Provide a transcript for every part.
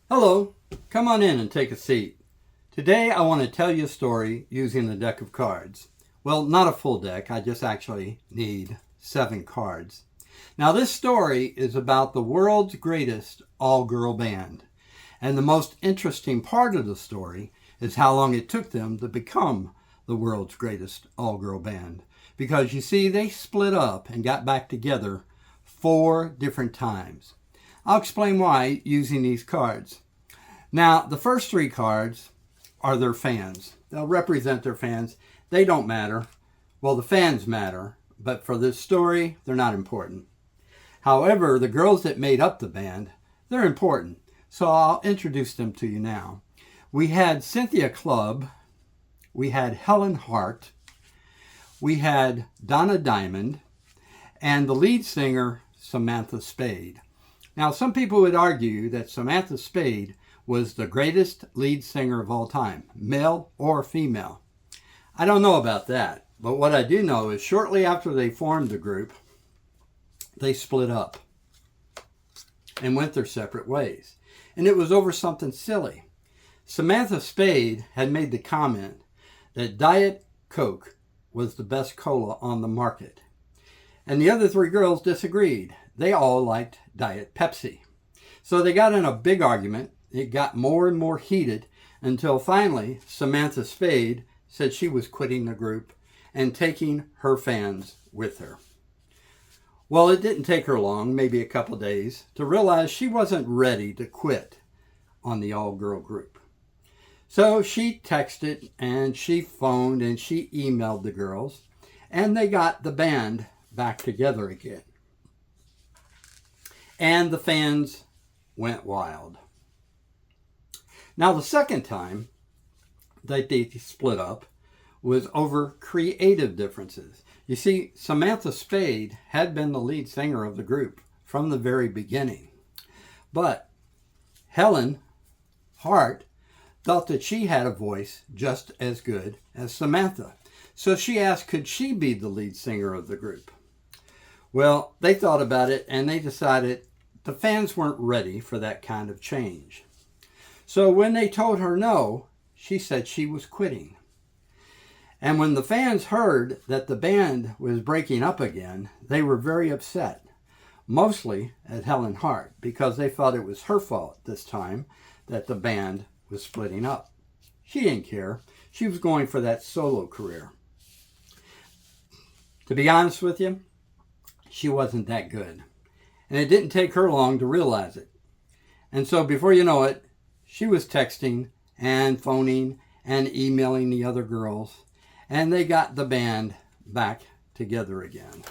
Hello, come on in and take a seat. Today I want to tell you a story using a deck of cards. Well, not a full deck, I just actually need 7 cards. Now this story is about the world's greatest all-girl band. And the most interesting part of the story is how long it took them to become the world's greatest all-girl band. Because you see, they split up and got back together 4 different times. I'll explain why using these cards. Now, the first 3 cards are their fans. They'll represent their fans. They don't matter. Well, the fans matter, but for this story, they're not important. However, the girls that made up the band, they're important. So I'll introduce them to you now. We had Cynthia Clubb. We had Helen Hart. We had Donna Diamond. And the lead singer, Samantha Spade. Now, some people would argue that Samantha Spade was the greatest lead singer of all time, male or female. I don't know about that, but what I do know is shortly after they formed the group, they split up and went their separate ways. And it was over something silly. Samantha Spade had made the comment that Diet Coke was the best cola on the market. And the other 3 girls disagreed. They all liked Diet Pepsi. So they got in a big argument. It got more and more heated until finally Samantha Spade said she was quitting the group and taking her fans with her. Well, it didn't take her long, maybe a couple days, to realize she wasn't ready to quit on the all-girl group. So she texted and she phoned and she emailed the girls, and they got the band back together again. And the fans went wild. Now, the second time that they split up was over creative differences. You see, Samantha Spade had been the lead singer of the group from the very beginning. But Helen Hart thought that she had a voice just as good as Samantha. So she asked, could she be the lead singer of the group? Well, they thought about it and they decided the fans weren't ready for that kind of change. So when they told her no, she said she was quitting. And when the fans heard that the band was breaking up again, they were very upset, mostly at Helen Hart, because they thought it was her fault this time that the band was splitting up. She didn't care. She was going for that solo career. To be honest with you, she wasn't that good. And it didn't take her long to realize it. And so before you know it, she was texting and phoning and emailing the other girls. And they got the band back together again.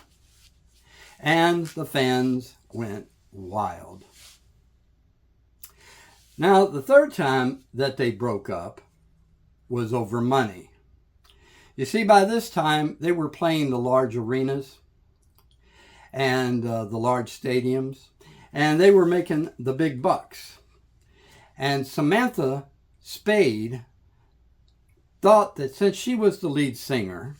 And the fans went wild. Now, the third time that they broke up was over money. You see, by this time, they were playing the large arenas and the large stadiums, and they were making the big bucks. And Samantha Spade thought that since she was the lead singer,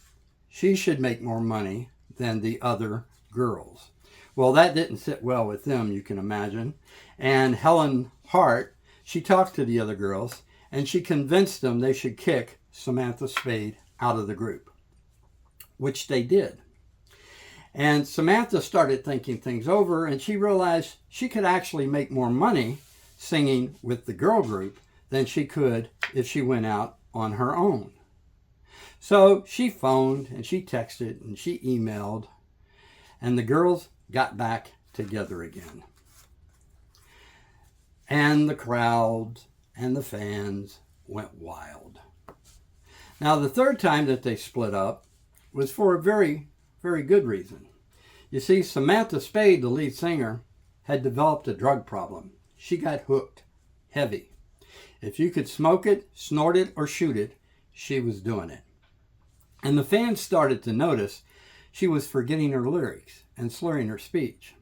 she should make more money than the other girls. Well, that didn't sit well with them, you can imagine. And Helen Hart, she talked to the other girls, and she convinced them they should kick Samantha Spade out of the group, which they did. And Samantha started thinking things over, and she realized she could actually make more money singing with the girl group than she could if she went out on her own. So she phoned and she texted and she emailed, and the girls got back together again. And the crowd and the fans went wild. Now, the third time that they split up was for a very, very good reason. You see, Samantha Spade, the lead singer, had developed a drug problem. She got hooked, heavy. If you could smoke it, snort it, or shoot it, she was doing it. And the fans started to notice she was forgetting her lyrics and slurring her speech.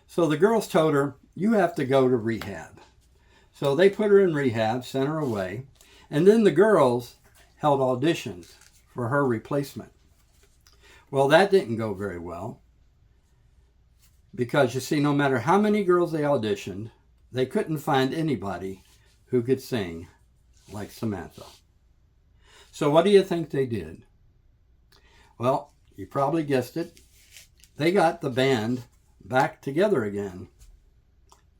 So the girls told her, you have to go to rehab. So they put her in rehab, sent her away, and then the girls held auditions for her replacement. Well, that didn't go very well because, you see, no matter how many girls they auditioned, they couldn't find anybody who could sing like Samantha. So what do you think they did? Well, you probably guessed it. They got the band back together again.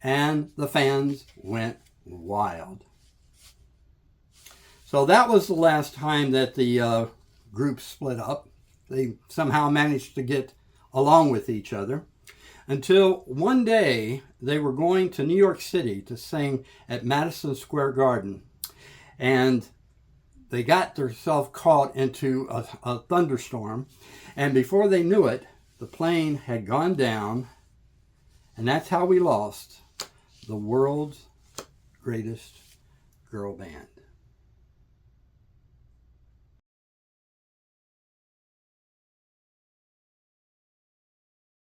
And the fans went wild. So that was the last time that the group split up. They somehow managed to get along with each other until one day they were going to New York City to sing at Madison Square Garden. And they got themselves caught into a thunderstorm. And before they knew it, the plane had gone down. And that's how we lost the world's greatest girl band.